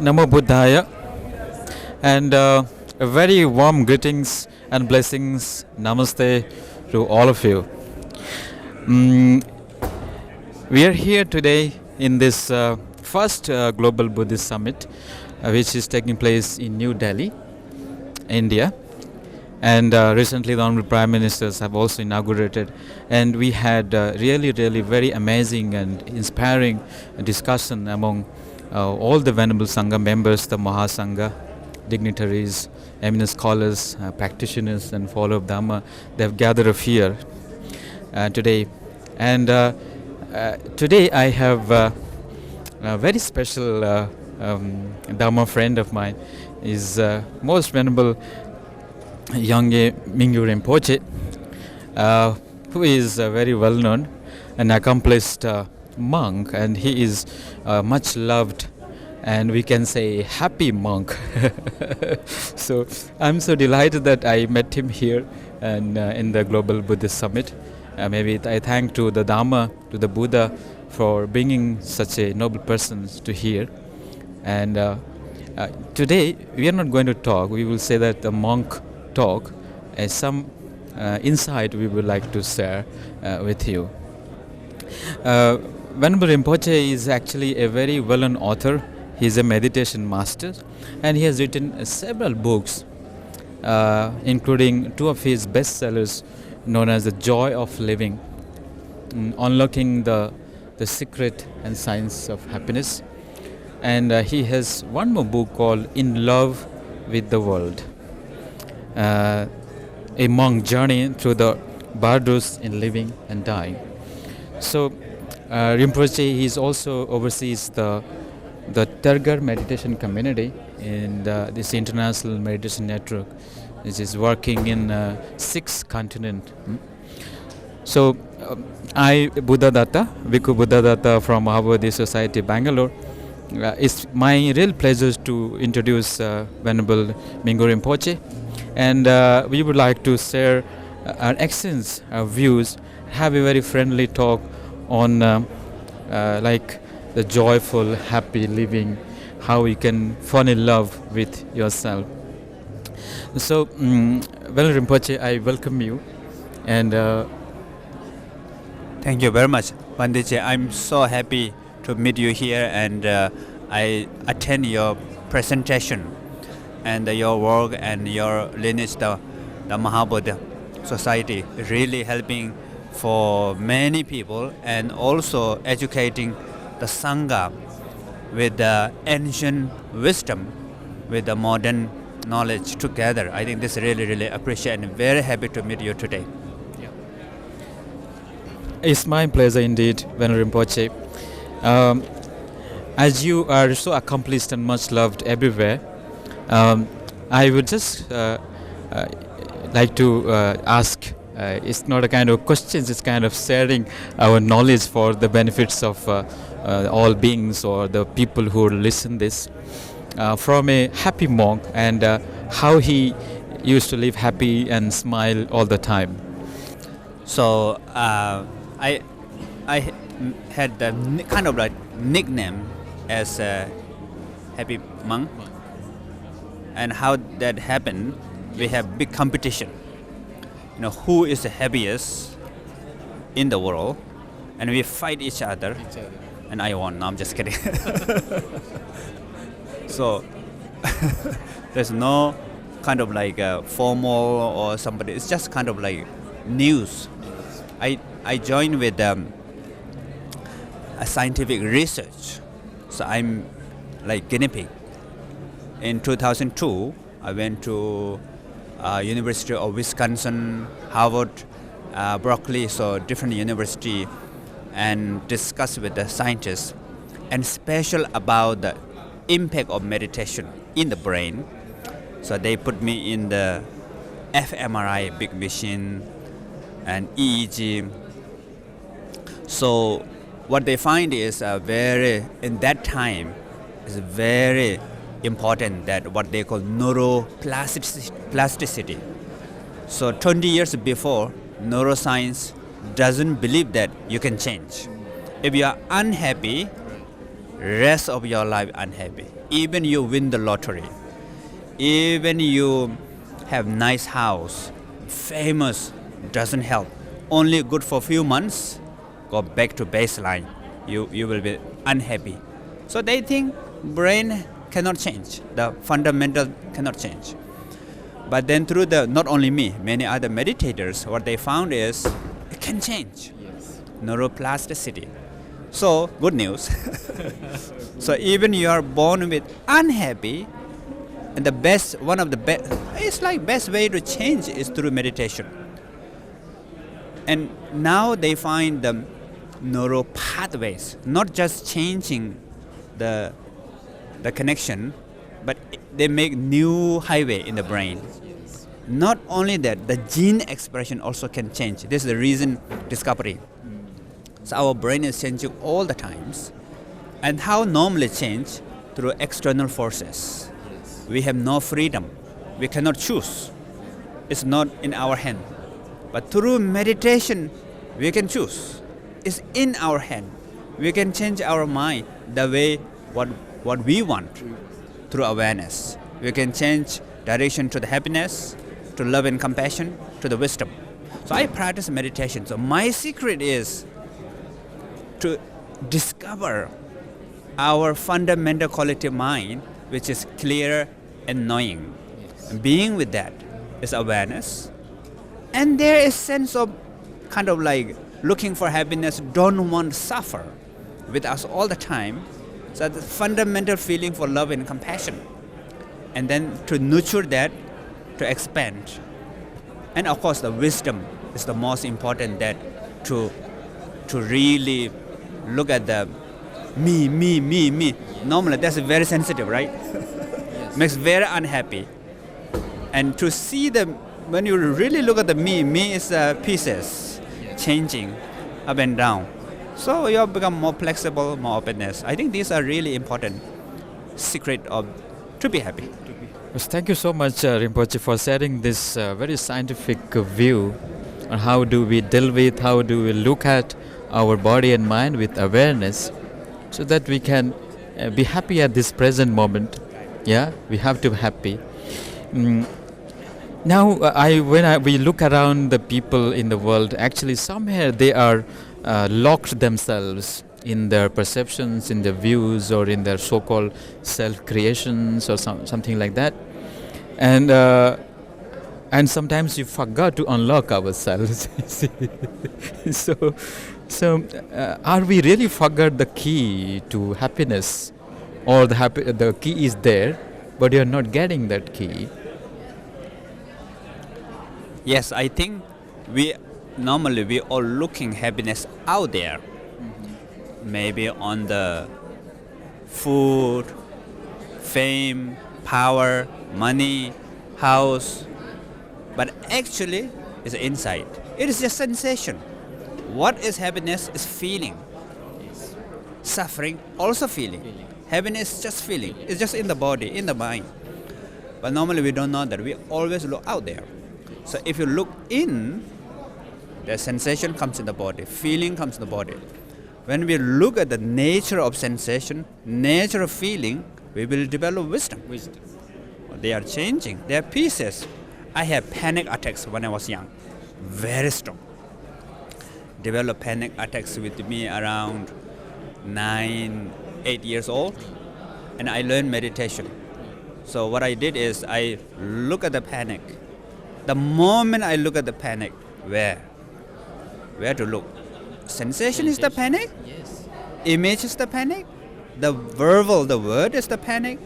Namo Buddhaya, and a very warm greetings and blessings. Namaste to all of you. We are here today in this first Global Buddhist Summit, which is taking place in New Delhi, India. And recently the Honorable Prime Ministers have also inaugurated, and we had really very amazing and inspiring discussion among all the Venerable Sangha members, the Maha Sangha, dignitaries, eminent scholars, practitioners and follower of Dhamma. They have gathered up here today. And today I have a very special Dhamma friend of mine, is most Venerable Yongey Mingyur Rinpoche, who is very well known and accomplished monk, and he is much loved and we can say happy monk. So I'm so delighted that I met him here and in the Global Buddhist Summit. Maybe I thank to the Dhamma, to the Buddha for bringing such a noble person to here. And today we are not going to talk, we will say that the monk talk, some insight we would like to share with you. Venerable Rinpoche is actually a very well-known author. He is a meditation master, and he has written several books, including two of his bestsellers known as The Joy of Living, Unlocking the Secret and Science of Happiness. And he has one more book called In Love with the World, a monk journey through the bardos in living and dying. So Rinpoche, he also oversees the Tergar meditation community in this international meditation network, which is working in 6 continents. So I, Buddhadatta, Bhikkhu Buddhadatta from Mahabodhi Society, Bengaluru, it's my real pleasure to introduce Venerable Mingyur Rinpoche, and we would like to share our exchange, our views, have a very friendly talk on like the joyful, happy living, how you can fall in love with yourself. So, Venerable Rinpoche, I welcome you, and thank you very much, Panditji. I'm so happy to meet you here, and I attend your presentation and your work and your lineage, the Mahabodhi Society, really helping for many people and also educating the Sangha with the ancient wisdom, with the modern knowledge together. I think this really appreciate and very happy to meet you today. Yeah. It's my pleasure indeed, Venerable Rinpoche. As you are so accomplished and much loved everywhere, I would just like to ask, it's not a kind of questions, it's kind of sharing our knowledge for the benefits of all beings or the people who listen this, from a happy monk, and how he used to live happy and smile all the time. So I had the kind of like nickname as a happy monk, and how that happened, we have big competition. You know, who is the happiest in the world, and we fight each other. And I won. No, I'm just kidding. So there's no kind of like formal or somebody. It's just kind of like news. I joined with a scientific research, so I'm like guinea pig. In 2002, I went to University of Wisconsin, Harvard, Berkeley, so different university, and discuss with the scientists, and special about the impact of meditation in the brain. So they put me in the fMRI big machine and EEG. So what they find is in that time is very important, that what they call neuroplasticity. So 20 years before, neuroscience doesn't believe that you can change. If you are unhappy, rest of your life unhappy. even you win the lottery, even you have nice house, famous, doesn't help. Only good for few months, go back to baseline. You will be unhappy. So they think brain cannot change. The fundamental cannot change. But then through not only me, many other meditators, what they found is it can change. Neuroplasticity. So good news. So even you are born with unhappy, and one of the best, it's like best way to change is through meditation. And now they find the neural pathways, not just changing the connection, but they make new highway in the brain. Not only that, the gene expression also can change. This is the recent discovery. So our brain is changing all the times. And how normally change? Through external forces. We have no freedom. We cannot choose. It's not in our hand. But through meditation, we can choose. It's in our hand. We can change our mind the way what we want through awareness. We can change direction to the happiness, to love and compassion, to the wisdom. So I practice meditation. So my secret is to discover our fundamental quality of mind, which is clear and knowing. And being with that is awareness. And there is sense of kind of like looking for happiness, don't want to suffer with us all the time. So the fundamental feeling for love and compassion. And then to nurture that, to expand. And of course the wisdom is the most important, that to really look at the me. Normally that's very sensitive, right? Makes very unhappy. And to see when you really look at the me is pieces, changing up and down. So you become more flexible, more openness. I think these are really important secret to be happy. Yes, thank you so much, Rinpoche, for sharing this very scientific view on how do we deal with, how do we look at our body and mind with awareness, so that we can be happy at this present moment. Yeah, we have to be happy. Now, when we look around the people in the world, actually somewhere they are locked themselves in their perceptions, in their views, or in their so-called self-creations or something like that. And sometimes we forgot to unlock ourselves. So are we really forgot the key to happiness? Or the key is there, but you're not getting that key? Yes, I think normally we are looking happiness out there. Maybe on the food, fame, power, money, house. But actually, it's inside. It is just sensation. What is happiness is feeling. Suffering, also feeling. Happiness is just feeling. It's just in the body, in the mind. But normally we don't know that. We always look out there. So if you look in, the sensation comes in the body, feeling comes in the body. When we look at the nature of sensation, nature of feeling, we will develop wisdom. They are changing. They are pieces. I had panic attacks when I was young, very strong. Developed panic attacks with me around 8 years old, and I learned meditation. So what I did is I look at the panic. The moment I look at the panic, where to look? Sensation is the panic? Yes. Image is the panic? The word is the panic?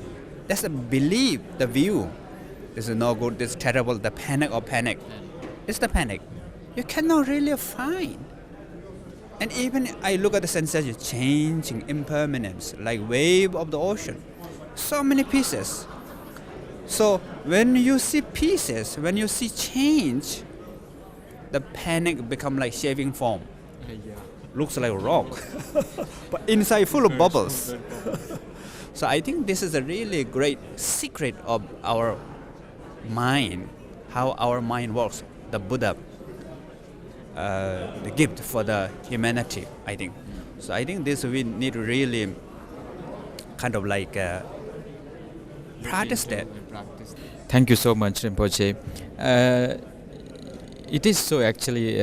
That's the belief, the view. This is no good, this is terrible, the panic or panic. It's the panic. You cannot really find. And even I look at the sensation, changing, impermanence, like wave of the ocean. So many pieces. So when you see pieces, when you see change, the panic become like shaving foam. Looks like a rock, but inside full of bubbles. So I think this is a really great secret of our mind, how our mind works. The Buddha, the gift for the humanity, I think. So I think this we need to really kind of like practice that. Thank you so much, Rinpoche. It is so actually,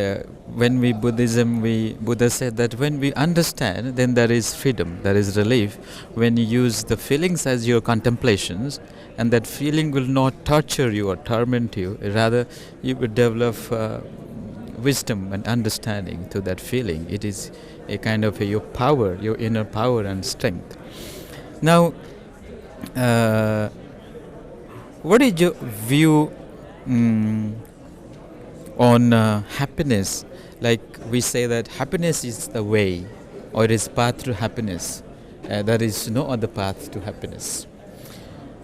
when Buddha said that when we understand, then there is freedom, there is relief. When you use the feelings as your contemplations, and that feeling will not torture you or torment you, rather you will develop wisdom and understanding to that feeling. It is a kind of your power, your inner power and strength. Now, what is your view on happiness? Like we say that happiness is the way, or it is path to happiness. There is no other path to happiness.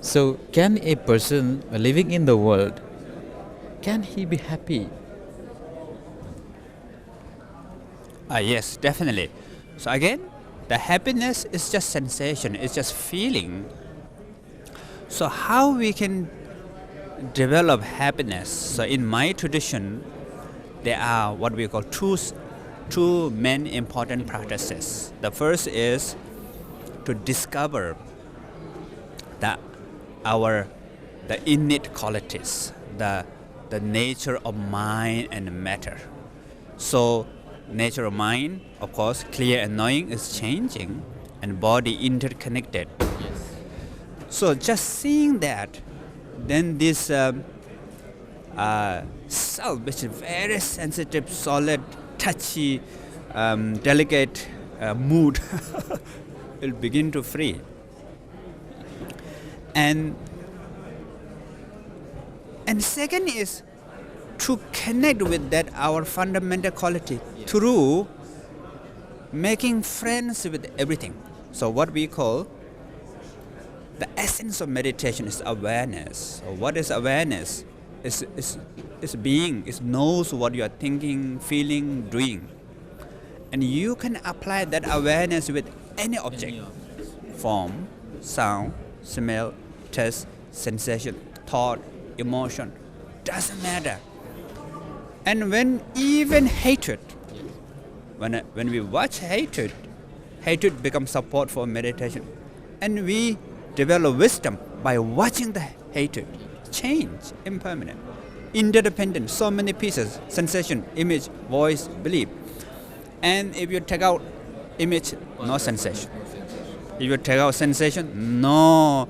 So can a person living in the world, can he be happy? Yes, definitely. So again, the happiness is just sensation, it's just feeling. So how we can develop happiness? So in my tradition, there are what we call two main important practices. The first is to discover the innate qualities, the nature of mind and matter. So nature of mind, of course, clear and knowing is changing, and body interconnected. Yes. So just seeing that, then this self, which is very sensitive, solid, touchy, delicate mood, will begin to free. And second is to connect with that our fundamental quality through making friends with everything. So what we call the essence of meditation is awareness. So what is awareness? Is being, it knows what you are thinking, feeling, doing. And you can apply that awareness with any object. Form, sound, smell, taste, sensation, thought, emotion. Doesn't matter. And when even hatred, when we watch hatred becomes support for meditation. And we develop wisdom by watching the hatred change, impermanent, interdependent, so many pieces, sensation, image, voice, belief. And if you take out image, no sensation. If you take out sensation, no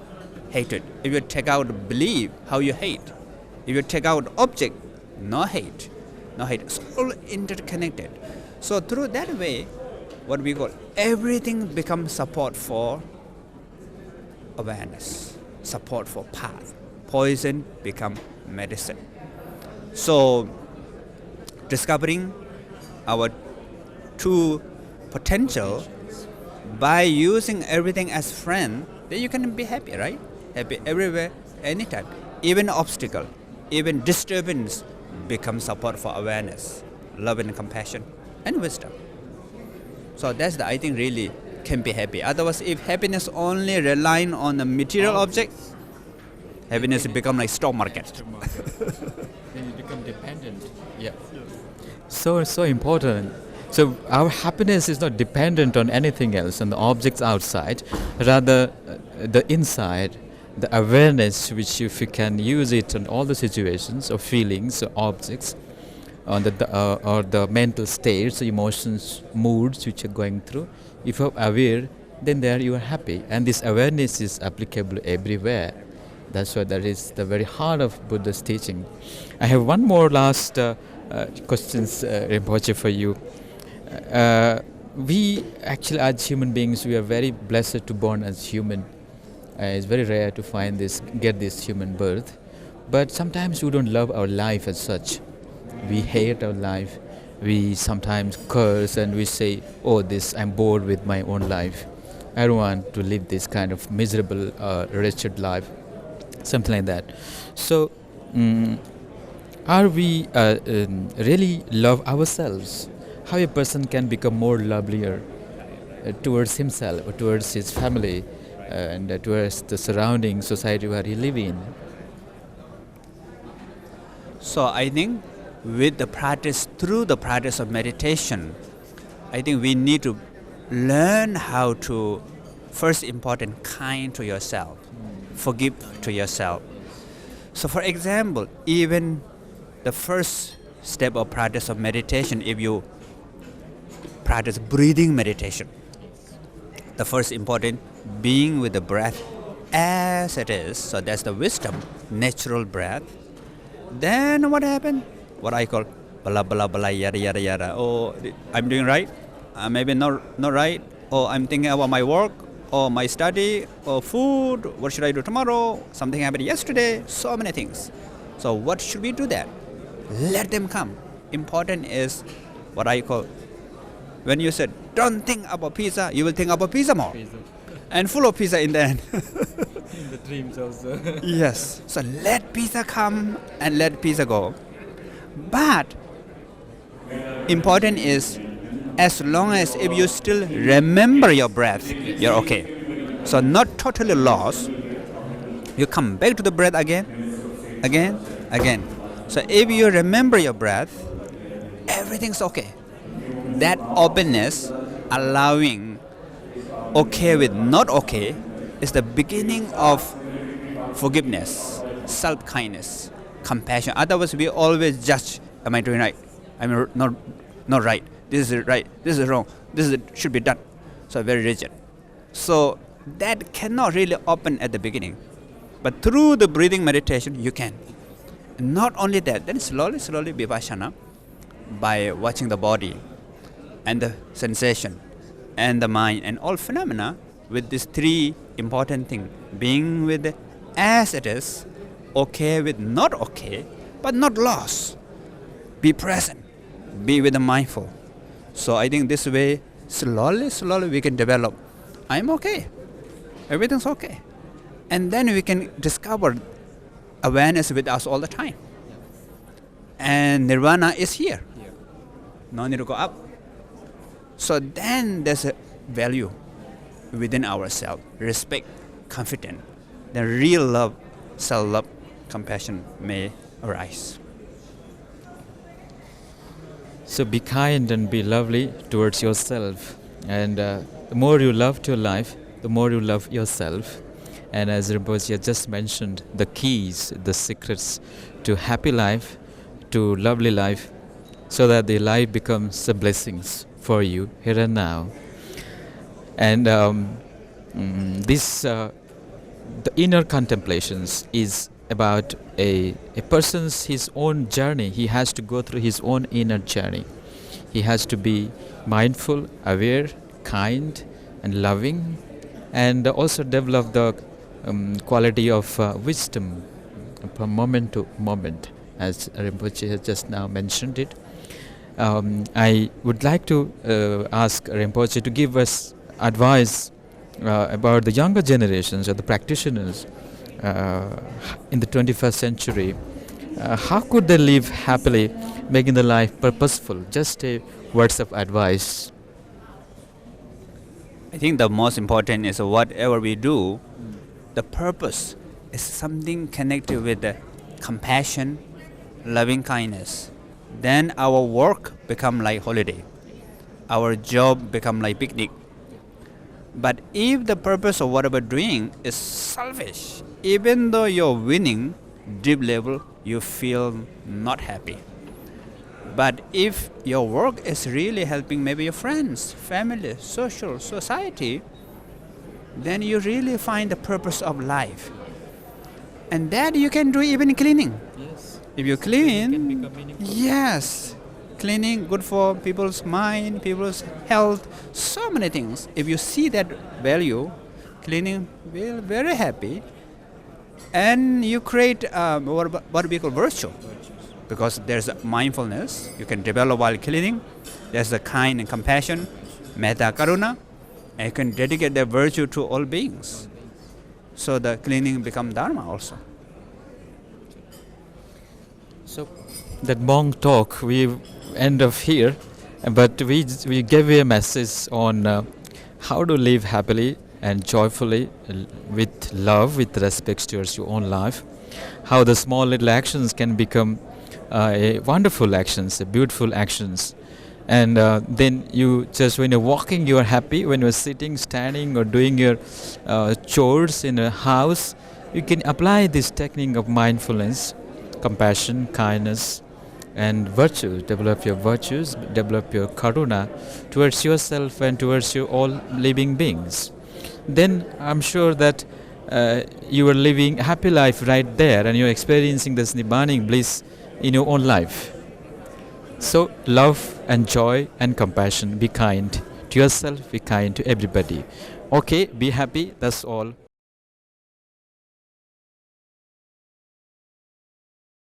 hatred. If you take out belief, how you hate. If you take out object, no hate. No hate. It's all interconnected. So through that way, what we call everything becomes support for awareness, support for path. Poison become medicine. So discovering our true potential by using everything as friend, then you can be happy, right? Happy everywhere, anytime. Even obstacle, even disturbance become support for awareness, love and compassion, and wisdom. So that's the, I think, really can be happy. Otherwise, if happiness only relying on the material object, happiness become like stock market. Then you become dependent. Yeah. So important. So our happiness is not dependent on anything else, on the objects outside, rather the inside, the awareness, which if you can use it in all the situations or feelings or objects, or the mental states, emotions, moods which you're going through, if you're aware, then there you are happy. And this awareness is applicable everywhere. That's why that is the very heart of Buddha's teaching. I have one more last questions, Rinpoche, for you. We actually, as human beings, we are very blessed to born as human. It's very rare to get this human birth. But sometimes we don't love our life as such. We hate our life. We sometimes curse and we say, oh, I'm bored with my own life. I don't want to live this kind of miserable, wretched life. Something like that. So, are we really love ourselves? How a person can become more lovelier towards himself, or towards his family, and towards the surrounding society where he lives in? So I think through the practice of meditation, I think we need to learn how to, first important, kind to yourself. forgive to yourself. So for example, even the first step of practice of meditation, if you practice breathing meditation, the first important, being with the breath as it is, so that's the wisdom, natural breath. Then what happened? What I call blah blah blah yada yada yada. Oh, I'm doing right, maybe not right. Oh, I'm thinking about my work, or my study, or food. What should I do tomorrow? Something happened yesterday. So many things. So what should we do that? Let them come. Important is what I call, when you said don't think about pizza, you will think about pizza more, and full of pizza in the end. In the dreams also. Yes. So let pizza come and let pizza go. But important is, as long as if you still remember your breath, you're okay. So not totally lost. You come back to the breath again. So if you remember your breath, everything's okay. That openness, allowing okay with not okay, is the beginning of forgiveness, self-kindness, compassion. Otherwise, we always judge, am I doing right? I'm not right. This is right. This is wrong. Should be done. So very rigid. So that cannot really open at the beginning. But through the breathing meditation, you can. Not only that, then slowly vipassana, by watching the body and the sensation and the mind and all phenomena with these three important things. Being with as it is, okay with not okay, but not lost. Be present. Be with the mindful. So I think this way, slowly we can develop. I'm okay. Everything's okay. And then we can discover awareness with us all the time. And nirvana is here. No need to go up. So then there's a value within ourselves. Respect, confidence. Then real love, self-love, compassion may arise. So be kind and be lovely towards yourself. And the more you love your life, the more you love yourself. And as Rinpoche just mentioned, the keys, the secrets to happy life, to lovely life, so that the life becomes the blessings for you here and now. And the inner contemplations is about a person's his own journey. He has to go through his own inner journey. He has to be mindful, aware, kind and loving, and also develop the quality of wisdom from moment to moment, as Rinpoche has just now mentioned it. I would like to ask Rinpoche to give us advice about the younger generations or the practitioners in the 21st century. How could they live happily, making the life purposeful? Just words of advice. I think the most important is whatever we do, the purpose is something connected with the compassion, loving kindness. Then our work become like holiday. Our job become like picnic. But if the purpose of whatever doing is selfish, even though you're winning, deep level, you feel not happy. But if your work is really helping maybe your friends, family, social, society, then you really find the purpose of life. And that you can do even cleaning. Yes. If you clean, yes, cleaning good for people's mind, people's health, so many things. If you see that value, cleaning will very happy, and you create what we call virtue, because there's mindfulness you can develop while cleaning. There's the kind and compassion, metta, karuna, and you can dedicate that virtue to all beings. So the cleaning become dharma also. So that monk talk, we end of here, but we gave you a message on how to live happily and joyfully with love, with respect towards your own life. How the small little actions can become wonderful actions, beautiful actions. And then you just, when you're walking, you're happy. When you're sitting, standing, or doing your chores in a house, you can apply this technique of mindfulness, compassion, kindness, and virtue. Develop your virtues, develop your karuna towards yourself and towards your all living beings. Then I'm sure that you are living a happy life right there, and you're experiencing this nibbanic bliss in your own life. So love and joy and compassion. Be kind to yourself, be kind to everybody. Okay, be happy, that's all.